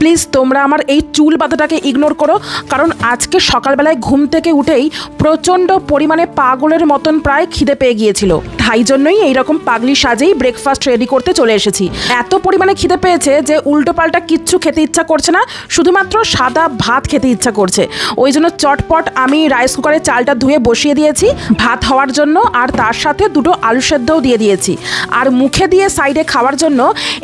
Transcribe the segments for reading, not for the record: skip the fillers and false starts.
Please তোমরা আমার এই চুল বাঁধাটাকে ইগনোর করো, কারণ আজকে সকালবেলায় ঘুম থেকে উঠেই প্রচণ্ড পরিমাণে পাগলের মতন প্রায় খিদে পেয়ে গিয়েছিল। তাই জন্যই এইরকম পাগলি সাজেই ব্রেকফাস্ট রেডি করতে চলে এসেছি। এত পরিমাণে খিদে পেয়েছে যে উল্টোপাল্টা কিচ্ছু খেতে ইচ্ছা করছে না, শুধুমাত্র সাদা ভাত খেতে ইচ্ছা করছে। ওই জন্য চটপট আমি রাইস কুকারে চালটা ধুয়ে বসিয়ে দিয়েছি ভাত হওয়ার জন্য, আর তার সাথে দুটো আলু সেদ্ধও দিয়ে দিয়েছি। আর মুখে দিয়ে সাইডে খাওয়ার জন্য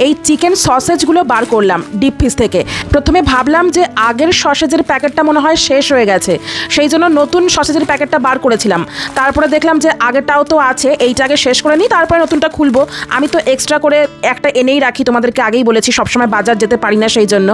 এই চিকেন সসেজগুলো বার করলাম ডিপ ফ্রিজ থেকে। প্রথমে ভাবলাম যে আগের সসেজের প্যাকেটটা মনে হয় শেষ হয়ে গেছে, সেই জন্য নতুন সসেজের প্যাকেটটা বার করেছিলাম। তারপরে দেখলাম যে আগেরটাও তো আছে, এইটাকে শেষ করে নিই, তারপরে নতুনটা খুলবো। আমি তো এক্সট্রা করে একটা এনেই রাখি, তোমাদেরকে আগেই বলেছি সবসময় বাজার যেতে পারি না সেই জন্য।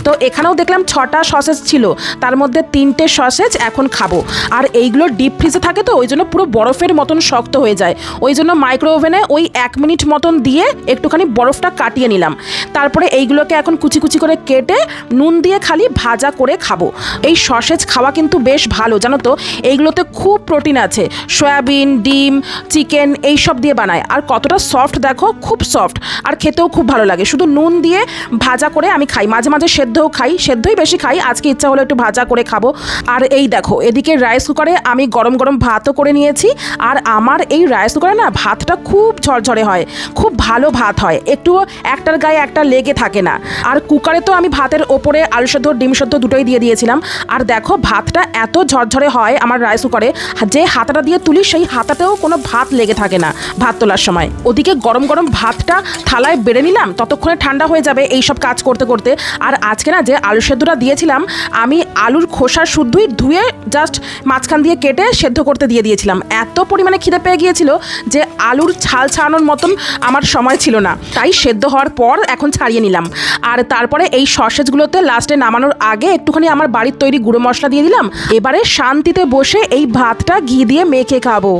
তো এখানেও দেখলাম 6টা সসেজ ছিল, তার মধ্যে 3টে সসেজ এখন খাবো। আর এইগুলো ডিপ ফ্রিজে থাকে তো ওই জন্য পুরো বরফের মতন শক্ত হয়ে যায়, ওই জন্য মাইক্রো ওভেনে ওই 1 মিনিট মতন দিয়ে একটুখানি বরফটা কাটিয়ে নিলাম। তারপরে এইগুলোকে এখন কুচি কুচি করে কেটে নুন দিয়ে খালি ভাজা করে খাবো। এই সসেজ খাওয়া কিন্তু বেশ ভালো, জানো তো, এইগুলোতে খুব প্রোটিন আছে। সয়াবিন, ডিম, চিকেন এইসব দিয়ে বানায়, আর কতটা সফট দেখো, খুব সফট, আর খেতেও খুব ভালো লাগে। শুধু নুন দিয়ে ভাজা করে আমি খাই, মাঝে মাঝে সেদ্ধও খাই, সেদ্ধই বেশি খাই, আজকে ইচ্ছা হলো একটু ভাজা করে খাবো। আর এই দেখো এদিকে রাইস কুকারে আমি গরম গরম ভাতও করে নিয়েছি। আর আমার এই রাইস কুকারে না ভাতটা খুব ঝরঝরে হয়, খুব ভালো ভাত হয়, একটুও একটার গায়ে একটা লেগে থাকে না। আর কুকারে তো আমি ভাতের ওপরে আলু সেদ্ধ ডিম সেদ্ধ দুটোই দিয়ে দিয়েছিলাম। আর দেখো ভাতটা এত ঝরঝরে হয় আমার রাইস কুকারে, যে হাতাটা দিয়ে তুলি সেই হাতাতেও কোনো ভাত লেগে থাকে না ভাত তোলার সময়। ওদিকে গরম গরম ভাতটা থালায় বেড়ে নিলাম, ততক্ষণে ঠান্ডা হয়ে যাবে এইসব কাজ করতে করতে। আর আজকে না যে আলু সেদ্ধটা দিয়েছিলাম, আমি আলুর খোসা শুদ্ধই ধুয়ে জাস্ট মাঝখান দিয়ে কেটে সেদ্ধ করতে দিয়ে দিয়েছিলাম। এত পরিমাণে খিদে পেয়ে গিয়েছিল যে আলুর ছাল ছাড়ানোর মতন আমার সময় ছিল না, তাই সেদ্ধ হওয়ার পর এখন ছাড়িয়ে নিলাম। আর তারপরে এই সসেজগুলোতে লাস্টে নামানোর আগে একটুখানি আমার বাড়ির তৈরি গুঁড়ো মশলা দিয়ে দিলাম। এবারে শান্তিতে বসে এই ভাতটা ঘি দিয়ে মেখে খাবো।